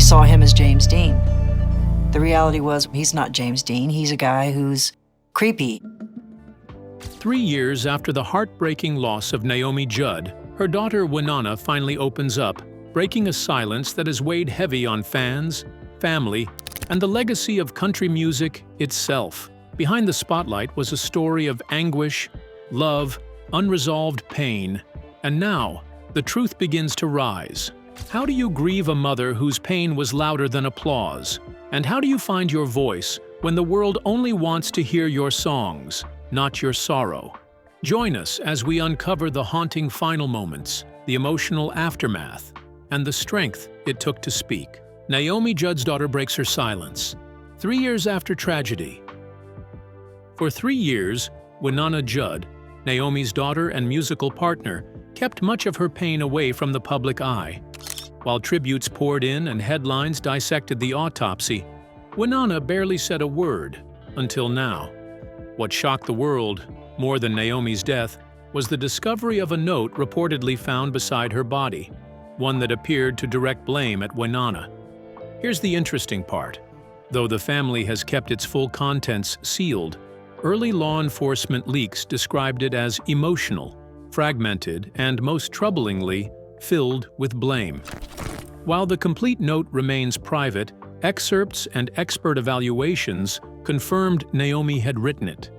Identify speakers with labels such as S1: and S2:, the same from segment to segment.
S1: saw him as James Dean. The reality was, he's not James Dean. He's a guy who's creepy.
S2: 3 years after the heartbreaking loss of Naomi Judd, her daughter Wynonna finally opens up, breaking a silence that has weighed heavy on fans, family, and the legacy of country music itself. Behind the spotlight was a story of anguish, love, unresolved pain, and now the truth begins to rise. How do you grieve a mother whose pain was louder than applause? And how do you find your voice when the world only wants to hear your songs, not your sorrow? Join us as we uncover the haunting final moments, the emotional aftermath, and the strength it took to speak. Naomi Judd's daughter breaks her silence. 3 years after tragedy. For 3 years, Wynonna Judd, Naomi's daughter and musical partner, kept much of her pain away from the public eye. While tributes poured in and headlines dissected the autopsy, Wynonna barely said a word until now. What shocked the world, more than Naomi's death, was the discovery of a note reportedly found beside her body, one that appeared to direct blame at Wynonna. Here's the interesting part. Though the family has kept its full contents sealed, early law enforcement leaks described it as emotional, fragmented, and most troublingly, filled with blame. While the complete note remains private, excerpts and expert evaluations confirmed Naomi had written it.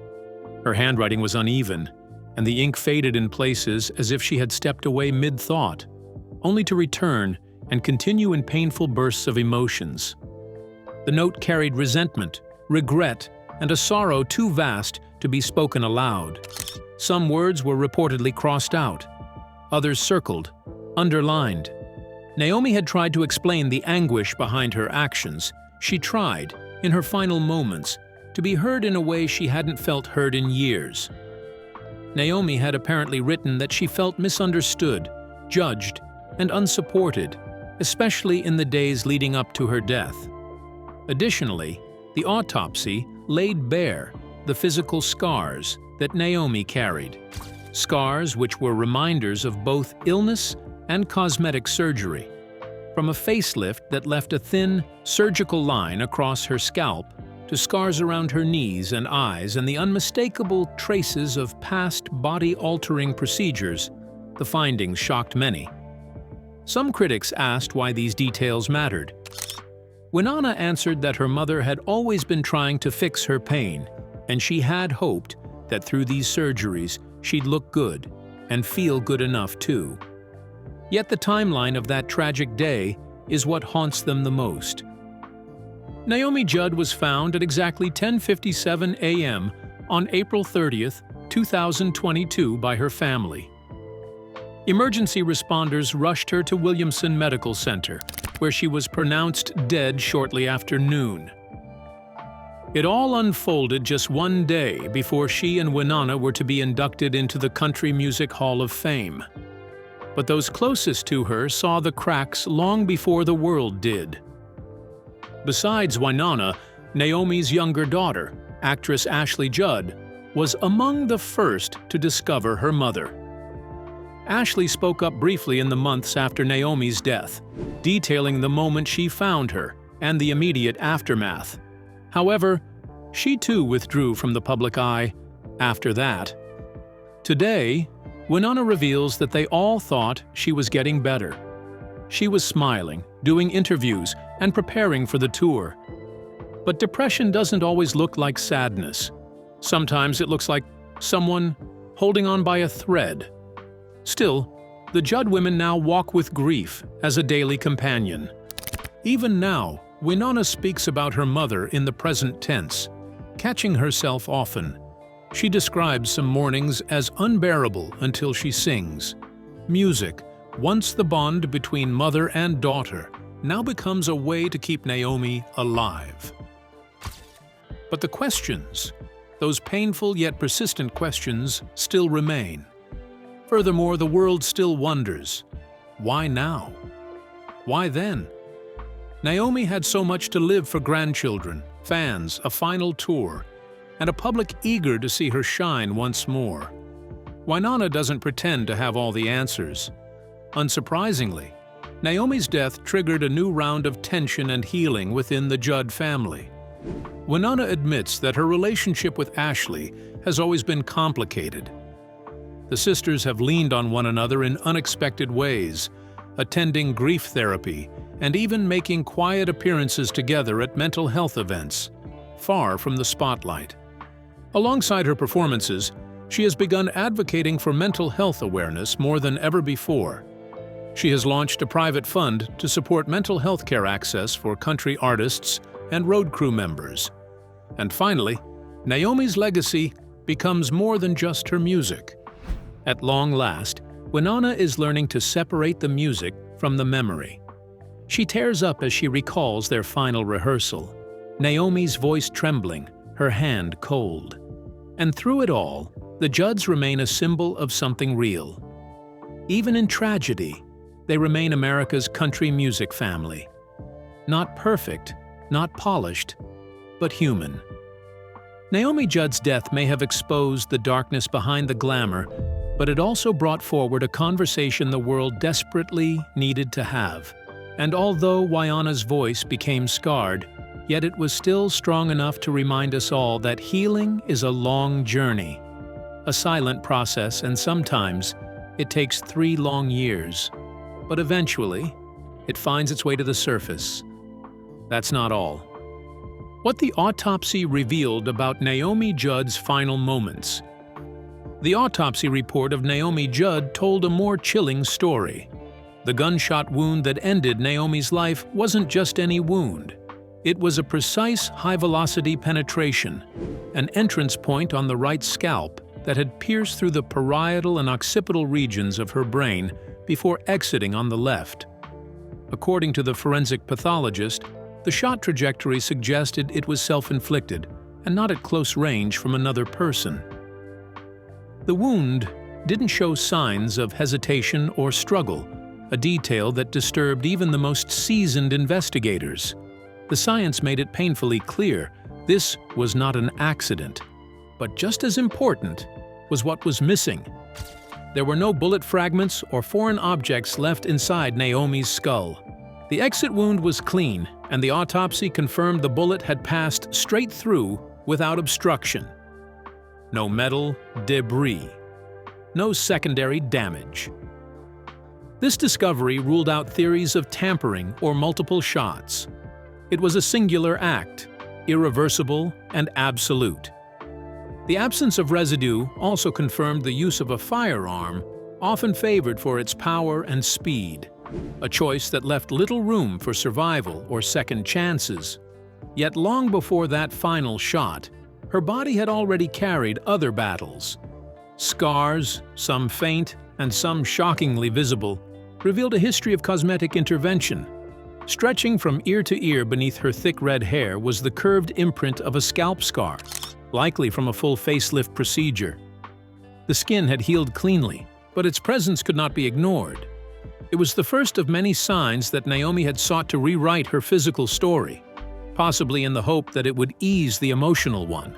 S2: Her handwriting was uneven, and the ink faded in places as if she had stepped away mid-thought, only to return and continue in painful bursts of emotions. The note carried resentment, regret, and a sorrow too vast to be spoken aloud. Some words were reportedly crossed out, others circled, underlined. Naomi had tried to explain the anguish behind her actions. She tried, in her final moments, to be heard in a way she hadn't felt heard in years. Naomi had apparently written that she felt misunderstood, judged, and unsupported, especially in the days leading up to her death. Additionally, the autopsy laid bare the physical scars that Naomi carried. Scars which were reminders of both illness and cosmetic surgery. From a facelift that left a thin, surgical line across her scalp to scars around her knees and eyes and the unmistakable traces of past body-altering procedures, the findings shocked many. Some critics asked why these details mattered. Wynonna answered that her mother had always been trying to fix her pain, and she had hoped that through these surgeries she'd look good and feel good enough too. Yet the timeline of that tragic day is what haunts them the most. Naomi Judd was found at exactly 10:57 a.m. on April 30th, 2022 by her family. Emergency responders rushed her to Williamson Medical Center, where she was pronounced dead shortly after noon. It all unfolded just one day before she and Wynonna were to be inducted into the Country Music Hall of Fame. But those closest to her saw the cracks long before the world did. Besides Wynonna, Naomi's younger daughter, actress Ashley Judd, was among the first to discover her mother. Ashley spoke up briefly in the months after Naomi's death, detailing the moment she found her and the immediate aftermath. However, she too withdrew from the public eye after that. Today, Wynonna reveals that they all thought she was getting better. She was smiling, doing interviews, and preparing for the tour. But depression doesn't always look like sadness. Sometimes it looks like someone holding on by a thread. Still, the Judd women now walk with grief as a daily companion. Even now, Wynonna speaks about her mother in the present tense, catching herself often. She describes some mornings as unbearable until she sings. Music, once the bond between mother and daughter, now becomes a way to keep Naomi alive. But the questions, those painful yet persistent questions, still remain. Furthermore, the world still wonders, why now? Why then? Naomi had so much to live for: grandchildren, fans, a final tour, and a public eager to see her shine once more. Wynonna doesn't pretend to have all the answers. Unsurprisingly, Naomi's death triggered a new round of tension and healing within the Judd family. Wynonna admits that her relationship with Ashley has always been complicated. The sisters have leaned on one another in unexpected ways, attending grief therapy and even making quiet appearances together at mental health events, far from the spotlight. Alongside her performances, she has begun advocating for mental health awareness more than ever before. She has launched a private fund to support mental health care access for country artists and road crew members. And finally, Naomi's legacy becomes more than just her music. At long last, Wynonna is learning to separate the music from the memory. She tears up as she recalls their final rehearsal, Naomi's voice trembling, her hand cold. And through it all, the Judds remain a symbol of something real. Even in tragedy, they remain America's country music family. Not perfect, not polished, but human. Naomi Judd's death may have exposed the darkness behind the glamour, but it also brought forward a conversation the world desperately needed to have. And although Wynonna's voice became scarred, yet it was still strong enough to remind us all that healing is a long journey, a silent process, and sometimes it takes 3 long years. But eventually, it finds its way to the surface. That's not all. What the autopsy revealed about Naomi Judd's final moments. The autopsy report of Naomi Judd told a more chilling story. The gunshot wound that ended Naomi's life wasn't just any wound. It was a precise high-velocity penetration, an entrance point on the right scalp that had pierced through the parietal and occipital regions of her brain before exiting on the left. According to the forensic pathologist, the shot trajectory suggested it was self-inflicted and not at close range from another person. The wound didn't show signs of hesitation or struggle, a detail that disturbed even the most seasoned investigators. The science made it painfully clear this was not an accident. But just as important was what was missing. There were no bullet fragments or foreign objects left inside Naomi's skull. The exit wound was clean, and the autopsy confirmed the bullet had passed straight through without obstruction. No metal, debris. No secondary damage. This discovery ruled out theories of tampering or multiple shots. It was a singular act, irreversible and absolute. The absence of residue also confirmed the use of a firearm, often favored for its power and speed, a choice that left little room for survival or second chances. Yet long before that final shot, her body had already carried other battles. Scars, some faint and some shockingly visible, revealed a history of cosmetic intervention. Stretching from ear to ear beneath her thick red hair was the curved imprint of a scalp scar, likely from a full facelift procedure. The skin had healed cleanly, but its presence could not be ignored. It was the first of many signs that Naomi had sought to rewrite her physical story, possibly in the hope that it would ease the emotional one.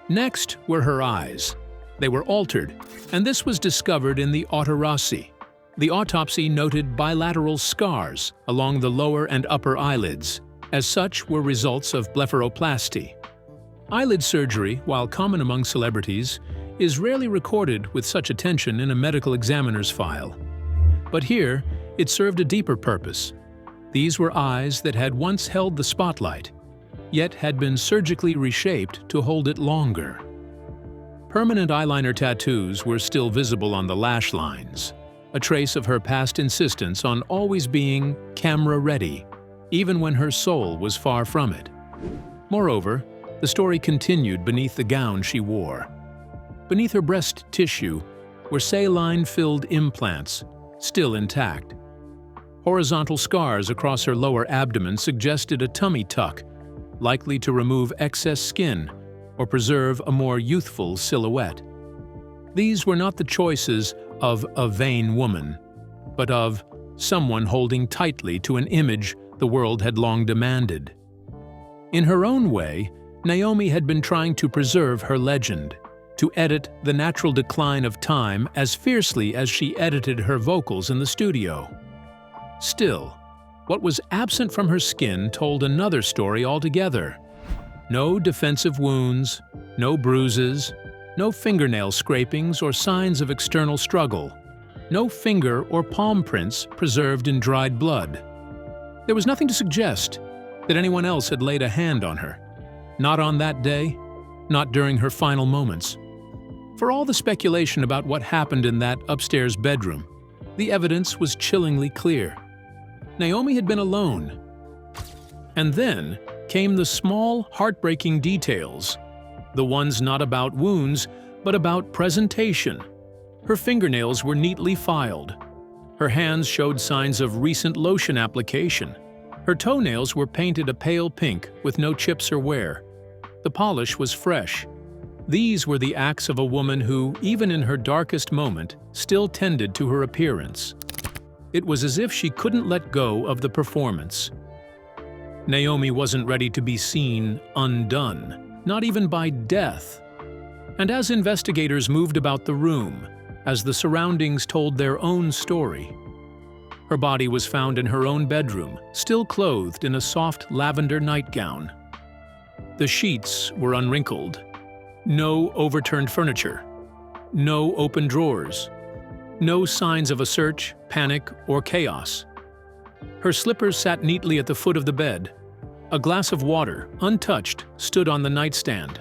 S2: Next were her eyes. They were altered, and this was discovered in the autopsy. The autopsy noted bilateral scars along the lower and upper eyelids. As such, were results of blepharoplasty. Eyelid surgery, while common among celebrities, is rarely recorded with such attention in a medical examiner's file. But here, it served a deeper purpose. These were eyes that had once held the spotlight, yet had been surgically reshaped to hold it longer. Permanent eyeliner tattoos were still visible on the lash lines, a trace of her past insistence on always being camera-ready, even when her soul was far from it. Moreover, the story continued beneath the gown she wore. Beneath her breast tissue were saline-filled implants, still intact. Horizontal scars across her lower abdomen suggested a tummy tuck, likely to remove excess skin or preserve a more youthful silhouette. These were not the choices of a vain woman, but of someone holding tightly to an image the world had long demanded. In her own way, Naomi had been trying to preserve her legend, to edit the natural decline of time as fiercely as she edited her vocals in the studio. Still, what was absent from her skin told another story altogether. No defensive wounds, no bruises, no fingernail scrapings or signs of external struggle, no finger or palm prints preserved in dried blood. There was nothing to suggest that anyone else had laid a hand on her. Not on that day, not during her final moments. For all the speculation about what happened in that upstairs bedroom, the evidence was chillingly clear. Naomi had been alone. And then came the small, heartbreaking details, the ones not about wounds, but about presentation. Her fingernails were neatly filed. Her hands showed signs of recent lotion application. Her toenails were painted a pale pink with no chips or wear. The polish was fresh. These were the acts of a woman who, even in her darkest moment, still tended to her appearance. It was as if she couldn't let go of the performance. Naomi wasn't ready to be seen undone, not even by death. And as investigators moved about the room, as the surroundings told their own story, her body was found in her own bedroom, still clothed in a soft lavender nightgown. The sheets were unwrinkled. No overturned furniture. No open drawers. No signs of a search, panic, or chaos. Her slippers sat neatly at the foot of the bed. A glass of water, untouched, stood on the nightstand.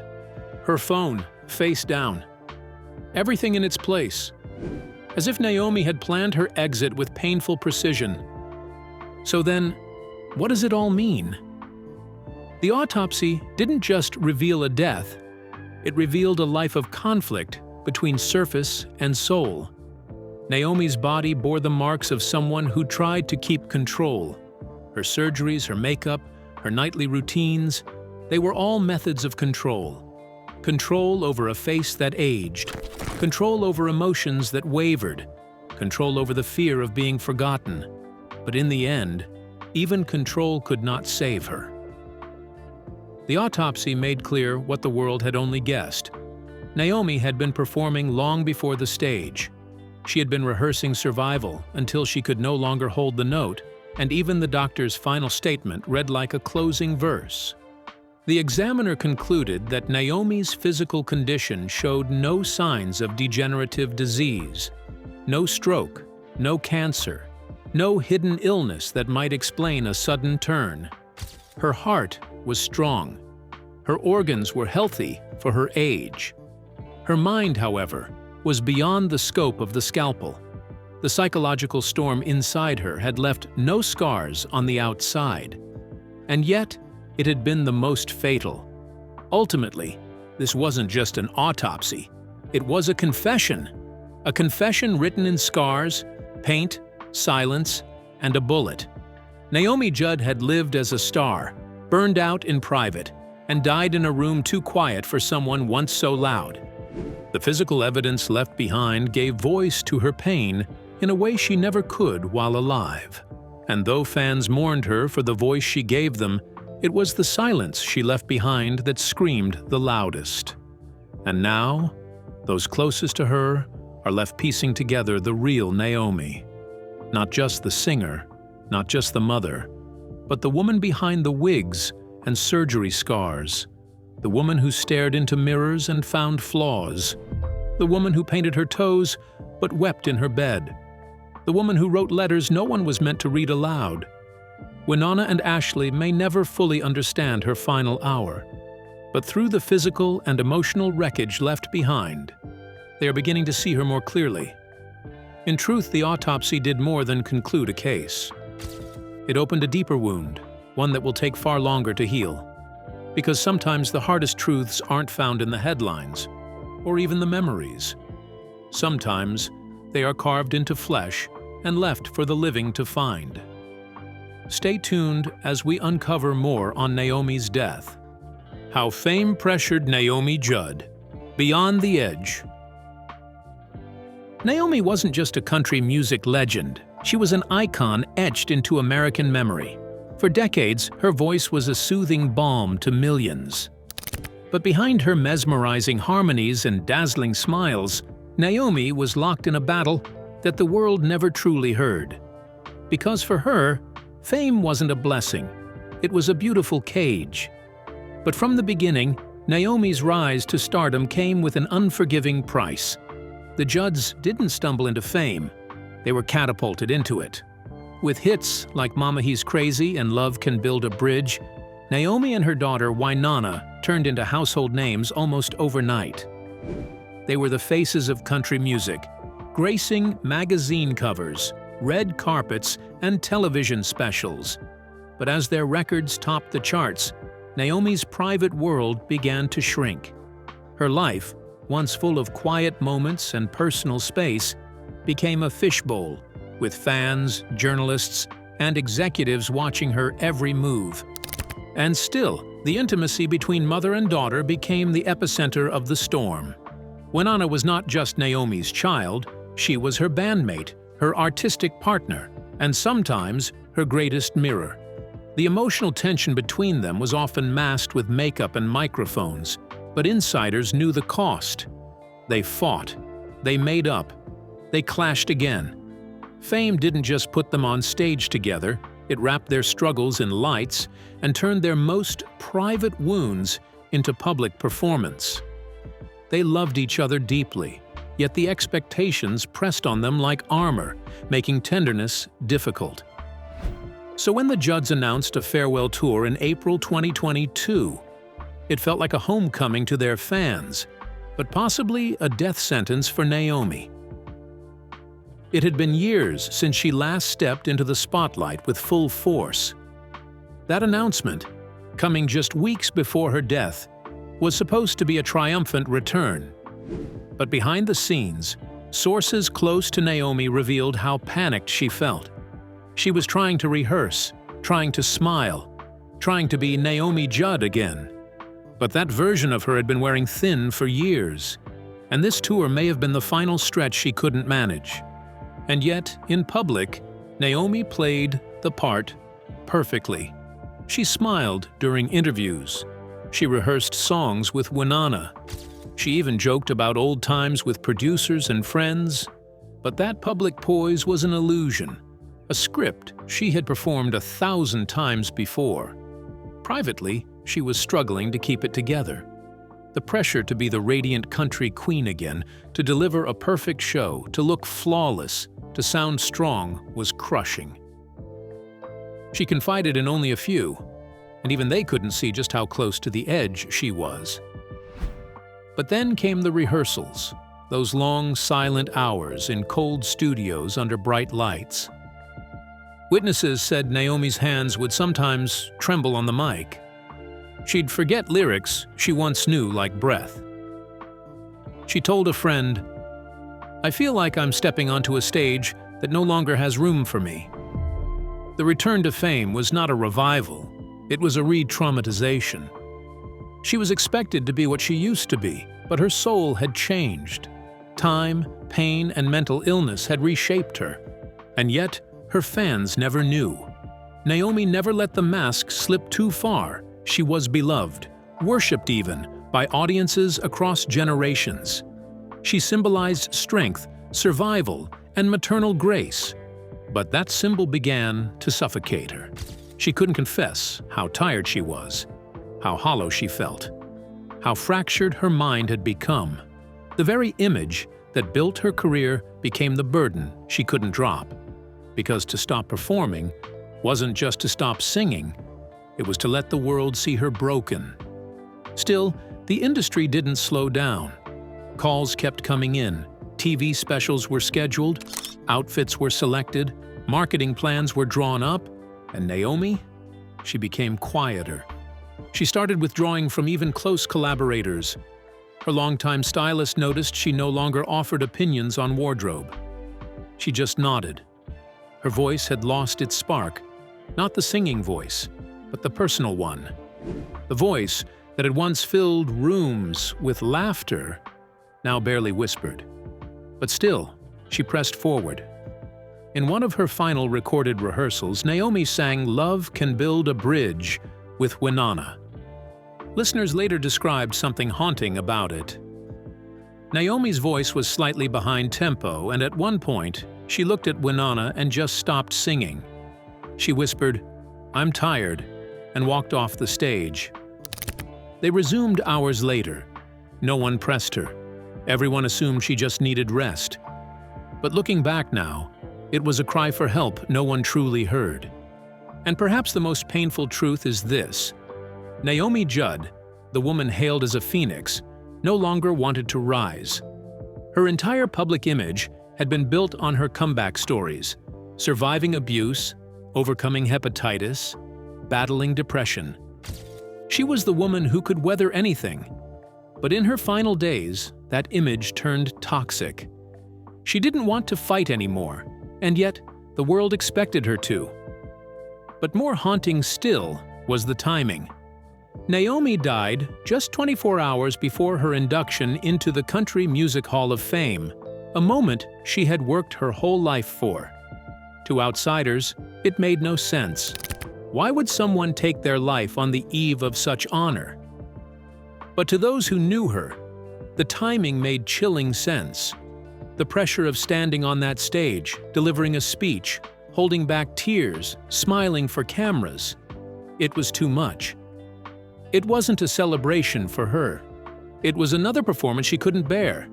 S2: Her phone, face down. Everything in its place, as if Naomi had planned her exit with painful precision. So then, what does it all mean? The autopsy didn't just reveal a death, it revealed a life of conflict between surface and soul. Naomi's body bore the marks of someone who tried to keep control. Her surgeries, her makeup, her nightly routines, they were all methods of control. Control over a face that aged, control over emotions that wavered, control over the fear of being forgotten. But in the end, even control could not save her. The autopsy made clear what the world had only guessed. Naomi had been performing long before the stage. She had been rehearsing survival until she could no longer hold the note, and even the doctor's final statement read like a closing verse. The examiner concluded that Naomi's physical condition showed no signs of degenerative disease, no stroke, no cancer, no hidden illness that might explain a sudden turn. Her heart was strong. Her organs were healthy for her age. Her mind, however, was beyond the scope of the scalpel. The psychological storm inside her had left no scars on the outside. And yet, it had been the most fatal. Ultimately, this wasn't just an autopsy. It was a confession written in scars, paint, silence, and a bullet. Naomi Judd had lived as a star, burned out in private, and died in a room too quiet for someone once so loud. The physical evidence left behind gave voice to her pain in a way she never could while alive. And though fans mourned her for the voice she gave them, it was the silence she left behind that screamed the loudest. And now, those closest to her are left piecing together the real Naomi. Not just the singer, not just the mother, but the woman behind the wigs and surgery scars. The woman who stared into mirrors and found flaws. The woman who painted her toes but wept in her bed. The woman who wrote letters no one was meant to read aloud. Wynonna and Ashley may never fully understand her final hour, but through the physical and emotional wreckage left behind, they are beginning to see her more clearly. In truth, the autopsy did more than conclude a case. It opened a deeper wound, one that will take far longer to heal. Because sometimes the hardest truths aren't found in the headlines, or even the memories. Sometimes they are carved into flesh and left for the living to find. Stay tuned as we uncover more on Naomi's death. How fame pressured Naomi Judd. Beyond the Edge. Naomi wasn't just a country music legend. She was an icon etched into American memory. For decades, her voice was a soothing balm to millions. But behind her mesmerizing harmonies and dazzling smiles, Naomi was locked in a battle that the world never truly heard. Because for her, fame wasn't a blessing. It was a beautiful cage. But from the beginning, Naomi's rise to stardom came with an unforgiving price. The Judds didn't stumble into fame. They were catapulted into it. With hits like Mama He's Crazy and Love Can Build a Bridge, Naomi and her daughter Wynonna turned into household names almost overnight. They were the faces of country music, gracing magazine covers, red carpets, and television specials. But as their records topped the charts, Naomi's private world began to shrink. Her life, once full of quiet moments and personal space, became a fishbowl, with fans, journalists, and executives watching her every move. And still, the intimacy between mother and daughter became the epicenter of the storm. Wynonna was not just Naomi's child, she was her bandmate, her artistic partner, and sometimes her greatest mirror. The emotional tension between them was often masked with makeup and microphones, but insiders knew the cost. They fought, they made up, they clashed again. Fame didn't just put them on stage together, it wrapped their struggles in lights and turned their most private wounds into public performance. They loved each other deeply, yet the expectations pressed on them like armor, making tenderness difficult. So when the Judds announced a farewell tour in April 2022, it felt like a homecoming to their fans, but possibly a death sentence for Naomi. It had been years since she last stepped into the spotlight with full force. That announcement, coming just weeks before her death, was supposed to be a triumphant return. But behind the scenes, sources close to Naomi revealed how panicked she felt. She was trying to rehearse, trying to smile, trying to be Naomi Judd again. But that version of her had been wearing thin for years, and this tour may have been the final stretch she couldn't manage. And yet, in public, Naomi played the part perfectly. She smiled during interviews. She rehearsed songs with Wynonna. She even joked about old times with producers and friends. But that public poise was an illusion, a script she had performed 1,000 times before. Privately, she was struggling to keep it together. The pressure to be the radiant country queen again, to deliver a perfect show, to look flawless, to sound strong, was crushing. She confided in only a few, and even they couldn't see just how close to the edge she was. But then came the rehearsals, those long, silent hours in cold studios under bright lights. Witnesses said Naomi's hands would sometimes tremble on the mic. She'd forget lyrics she once knew like breath. She told a friend, "I feel like I'm stepping onto a stage that no longer has room for me." The return to fame was not a revival, it was a re-traumatization. She was expected to be what she used to be, but her soul had changed. Time, pain, and mental illness had reshaped her. And yet, her fans never knew. Naomi never let the mask slip too far. She was beloved, worshipped even, by audiences across generations. She symbolized strength, survival, and maternal grace. But that symbol began to suffocate her. She couldn't confess how tired she was, how hollow she felt, how fractured her mind had become. The very image that built her career became the burden she couldn't drop. Because to stop performing wasn't just to stop singing, it was to let the world see her broken. Still, the industry didn't slow down. Calls kept coming in, TV specials were scheduled, outfits were selected, marketing plans were drawn up, and Naomi? She became quieter. She started withdrawing from even close collaborators. Her longtime stylist noticed she no longer offered opinions on wardrobe. She just nodded. Her voice had lost its spark, not the singing voice, but the personal one. The voice that had once filled rooms with laughter now barely whispered. But still, she pressed forward. In one of her final recorded rehearsals, Naomi sang "Love Can Build a Bridge" with Wynonna. Listeners later described something haunting about it. Naomi's voice was slightly behind tempo, and at one point, She looked at Wynonna and just stopped singing. She whispered, "I'm tired," and walked off the stage. They resumed hours later. No one pressed her. Everyone assumed she just needed rest. But looking back now, it was a cry for help no one truly heard. And perhaps the most painful truth is this: Naomi Judd, the woman hailed as a phoenix, no longer wanted to rise. Her entire public image had been built on her comeback stories, surviving abuse, overcoming hepatitis, battling depression. She was the woman who could weather anything. But in her final days, that image turned toxic. She didn't want to fight anymore, and yet the world expected her to. But more haunting still was the timing. Naomi died just 24 hours before her induction into the Country Music Hall of Fame, a moment she had worked her whole life for. To outsiders, it made no sense. Why would someone take their life on the eve of such honor? But to those who knew her, the timing made chilling sense. The pressure of standing on that stage, delivering a speech, holding back tears, smiling for cameras. It was too much. It wasn't a celebration for her. It was another performance she couldn't bear.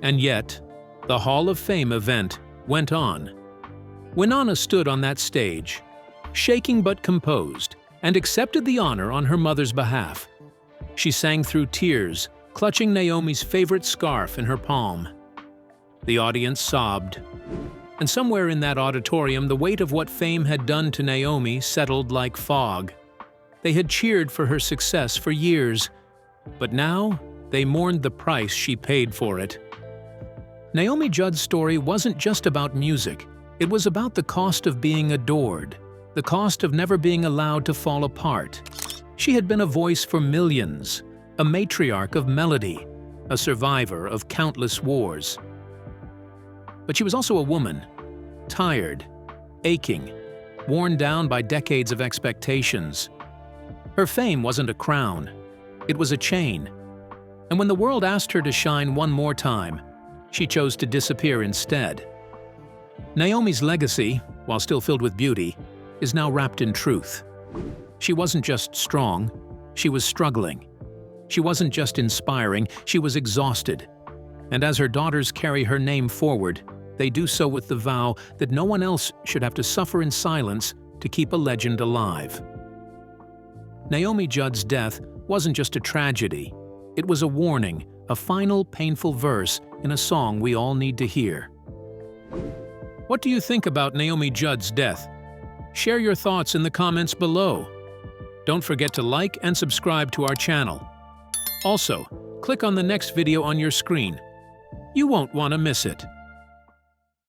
S2: And yet, the Hall of Fame event went on. Wynonna stood on that stage, shaking but composed, and accepted the honor on her mother's behalf. She sang through tears, clutching Naomi's favorite scarf in her palm. The audience sobbed. And somewhere in that auditorium, the weight of what fame had done to Naomi settled like fog. They had cheered for her success for years, but now they mourned the price she paid for it. Naomi Judd's story wasn't just about music. It was about the cost of being adored, the cost of never being allowed to fall apart. She had been a voice for millions, a matriarch of melody, a survivor of countless wars. But she was also a woman, tired, aching, worn down by decades of expectations. Her fame wasn't a crown, it was a chain. And when the world asked her to shine one more time, she chose to disappear instead. Naomi's legacy, while still filled with beauty, is now wrapped in truth. She wasn't just strong, she was struggling. She wasn't just inspiring, she was exhausted. And as her daughters carry her name forward, they do so with the vow that no one else should have to suffer in silence to keep a legend alive. Naomi Judd's death wasn't just a tragedy. It was a warning, a final painful verse in a song we all need to hear. What do you think about Naomi Judd's death? Share your thoughts in the comments below. Don't forget to like and subscribe to our channel. Also, click on the next video on your screen. You won't want to miss it.